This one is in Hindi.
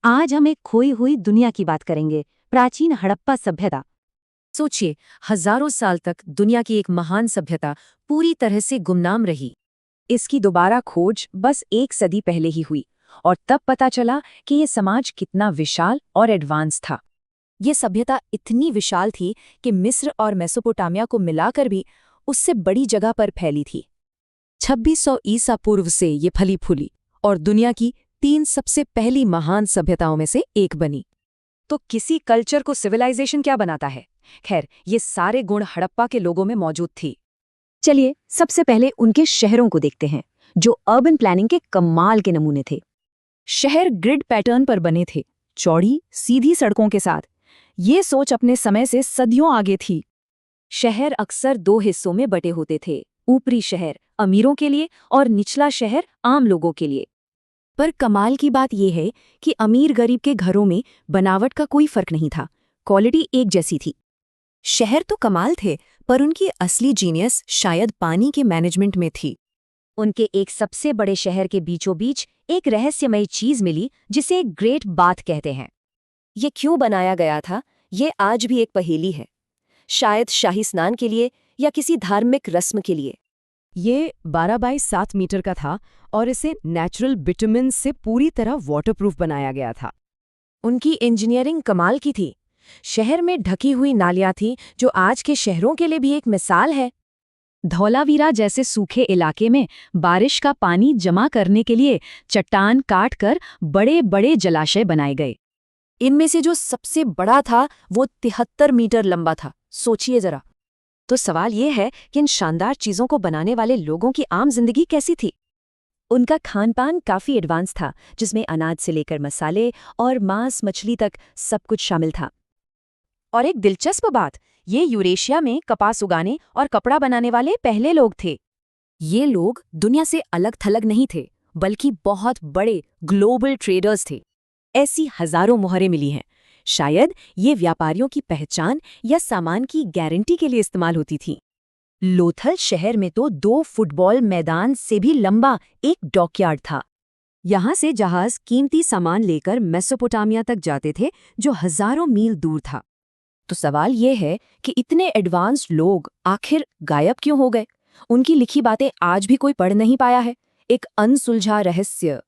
आज हम एक खोई हुई दुनिया की बात करेंगे, प्राचीन हड़प्पा सभ्यता। सोचिए, हजारों साल तक दुनिया की एक महान सभ्यता पूरी तरह से गुमनाम रही। इसकी दोबारा खोज बस एक सदी पहले ही हुई और तब पता चला कि ये समाज कितना विशाल और एडवांस था। ये सभ्यता इतनी विशाल थी कि मिस्र और मेसोपोटामिया को मिलाकर भी उससे बड़ी जगह पर फैली थी। 2600 ईसा पूर्व से ये फली फूली और दुनिया की 3 सबसे पहली महान सभ्यताओं में से एक बनी। तो किसी कल्चर को सिविलाइजेशन क्या बनाता है? खैर, ये सारे गुण हड़प्पा के लोगों में मौजूद थी। चलिए सबसे पहले उनके शहरों को देखते हैं, जो अर्बन प्लानिंग के कमाल के नमूने थे। शहर ग्रिड पैटर्न पर बने थे, चौड़ी सीधी सड़कों के साथ। ये सोच अपने समय से सदियों आगे थी। शहर अक्सर 2 हिस्सों में बटे होते थे, ऊपरी शहर अमीरों के लिए और निचला शहर आम लोगों के लिए। पर कमाल की बात यह है कि अमीर गरीब के घरों में बनावट का कोई फर्क नहीं था, क्वालिटी एक जैसी थी। शहर तो कमाल थे, पर उनकी असली जीनियस शायद पानी के मैनेजमेंट में थी। उनके एक सबसे बड़े शहर के बीचों बीच एक रहस्यमयी चीज मिली, जिसे ग्रेट बाथ कहते हैं। ये क्यों बनाया गया था, ये आज भी एक पहेली है। शायद शाही स्नान के लिए या किसी धार्मिक रस्म के लिए। ये 12 बाई 7 मीटर का था और इसे नेचुरल बिटुमिन से पूरी तरह वाटरप्रूफ बनाया गया था। उनकी इंजीनियरिंग कमाल की थी। शहर में ढकी हुई नालियां थीं, जो आज के शहरों के लिए भी एक मिसाल है। धौलावीरा जैसे सूखे इलाके में बारिश का पानी जमा करने के लिए चट्टान काटकर बड़े बड़े जलाशय बनाए गए। इनमें से जो सबसे बड़ा था वो 73 मीटर लंबा था। सोचिए जरा। तो सवाल ये है कि इन शानदार चीजों को बनाने वाले लोगों की आम जिंदगी कैसी थी? उनका खानपान काफी एडवांस था, जिसमें अनाज से लेकर मसाले और मांस मछली तक सब कुछ शामिल था। और एक दिलचस्प बात, ये यूरेशिया में कपास उगाने और कपड़ा बनाने वाले पहले लोग थे। ये लोग दुनिया से अलग थलग नहीं थे, बल्कि बहुत बड़े ग्लोबल ट्रेडर्स थे। ऐसी हजारों मोहरें मिली हैं। शायद ये व्यापारियों की पहचान या सामान की गारंटी के लिए इस्तेमाल होती थी। लोथल शहर में तो 2 फुटबॉल मैदान से भी लंबा एक डॉकयार्ड था। यहाँ से जहाज कीमती सामान लेकर मेसोपोटामिया तक जाते थे, जो हजारों मील दूर था। तो सवाल ये है कि इतने एडवांस्ड लोग आखिर गायब क्यों हो गए? उनकी लिखी बातें आज भी कोई पढ़ नहीं पाया है। एक अनसुलझा रहस्य।